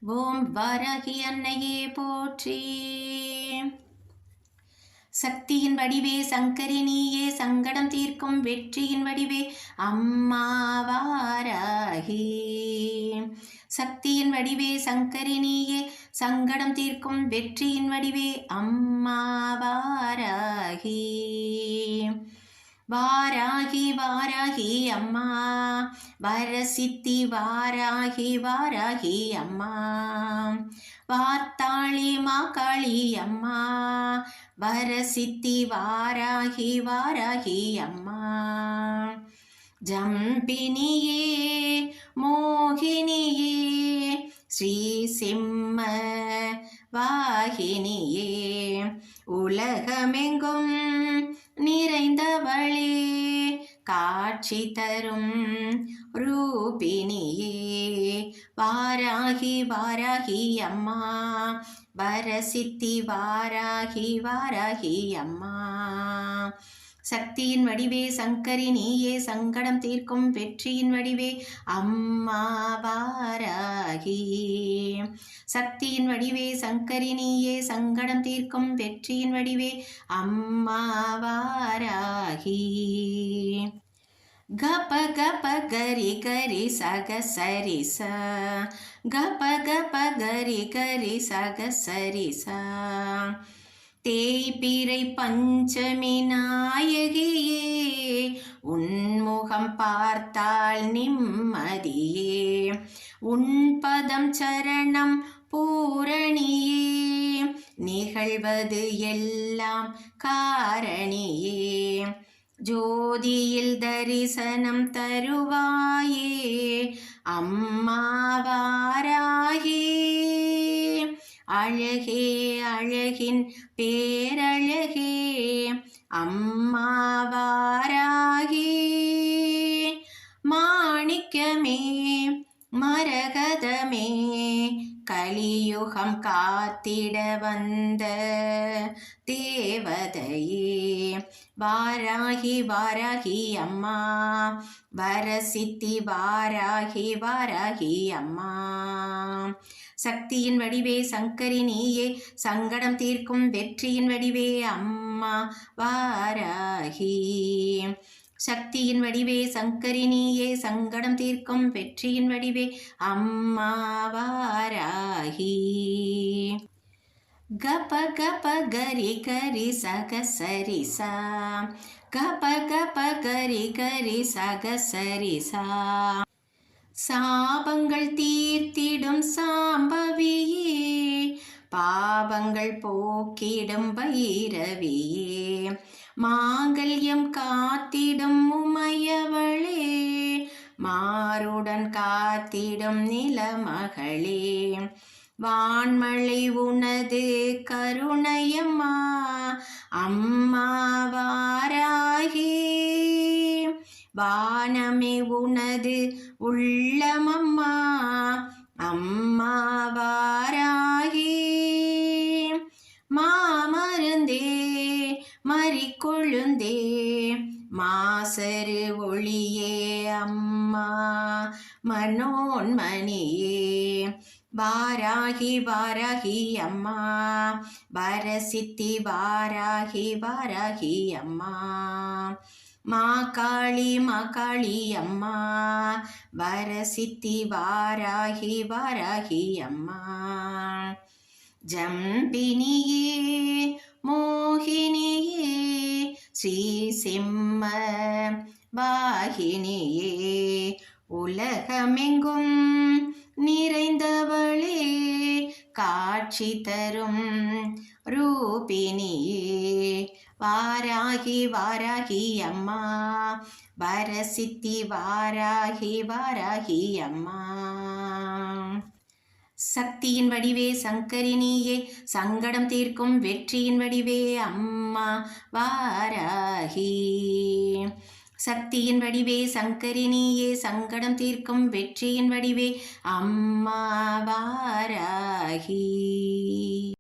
ஓம் வாராகி அன்னையே போற்றி. சக்தியின் வடிவே சங்கரி நீயே, சங்கடம் தீர்க்கும் வெற்றியின் வடிவே அம்மா வாராகி. சக்தியின் வடிவே சங்கரி நீயே, சங்கடம் தீர்க்கும் வெற்றியின் வடிவே அம்மா வாராகி. வாராகி வாராகி அம்மா வரசித்தி, வாராகி வாராகி அம்மா வார்த்தாளி மாகாளி அம்மா வரசித்தி, வாராகி வாராகி அம்மா. ஜம்பினியே மோகினியே ஸ்ரீ சிம்ம வாகினியே, உலகமெங்கும் நிறைந்தவளே காட்சி தரும் ரூபினியே, வாராகி வாராகி அம்மா வரசித்தி, வாராகி வாராகி அம்மா. சக்தியின் வடிவே சங்கரி நீயே, சங்கடம் தீர்க்கும் வெற்றியின் வடிவே அம்மா வாராகி. சக்தியின் வடிவே சங்கரி நீயே, சங்கடம் தீர்க்கும் வெற்றியின் வடிவே அம்மா வாராகி. கப கப கரி கரி சக சரி ச, கப கப கரி கரி சக சரி ச. தேய்பிறை பஞ்சமி நாயகியே, உன்முகம் பார்த்தால் நிம்மதியே, உன்பதம் சரணம் பூரணியே, நிகழ்வது எல்லாம் காரணியே, ஜோதியில் தரிசனம் தருவாயே அம்மா வாராகி. அழகே அழகின் பேரழகே அம்மா வாராகி. மாணிக்கமே மரகதமே கலியுகம் காத்திட வந்த தேவதையே, வாராகி வாராகி அம்மா வரசித்தி, வாராகி வாராகி அம்மா. சக்தியின் வடிவே சங்கரி நீயே, சங்கடம் தீர்க்கும் வெற்றியின் வடிவே அம்மா வாராகி. சக்தியின் வடிவே சங்கரி நீயே, சங்கடம் தீர்க்கும் வெற்றியின் வடிவே அம்மா வாராகி. கப கப கரி கரி சக சரி சா, கப கப கரி கரி சக சரி சா. சாபங்கள் தீர்த்திடும் சாம்பவியே, பாவங்கள் போக்கிடும் பைரவியே, மாங்கல்யம் காத்திடும் உமையவளே, மாருடன் காத்திடும் நிலமகளே, வான்மழை உனது கருணையம்மா அம்மா வாராகி. வானமே உனது உள்ளமம்மா அம்மா வாராகி. மாமருந்தே மறிக்கொழுந்தே மாசரு ஒளியே அம்மா மனோன்மணியே, வாராகி வாராகி அம்மா வரசித்தி, வாராகி வாராகி அம்மா. மாகாளி மாகாளி அம்மா வரசித்தி, வாராகி வாராகி அம்மா. ஜம்பினியே மோகினியே ஸ்ரீ சிம்ம வாகினியே, உலகமெங்கும் நிறைந்தவளே காட்சி தரும் ரூபினியே, வாராகி வாராகி அம்மா வரசித்தி, வாராகி வாராகி அம்மா. சக்தியின் வடிவே சங்கரி நீயே, சங்கடம் தீர்க்கும் வெற்றியின் வடிவே அம்மா வாராகி. சக்தியின் வடிவே சங்கரி நீயே, சங்கடம் தீர்க்கும் வெற்றியின் வடிவே அம்மா வாராகி.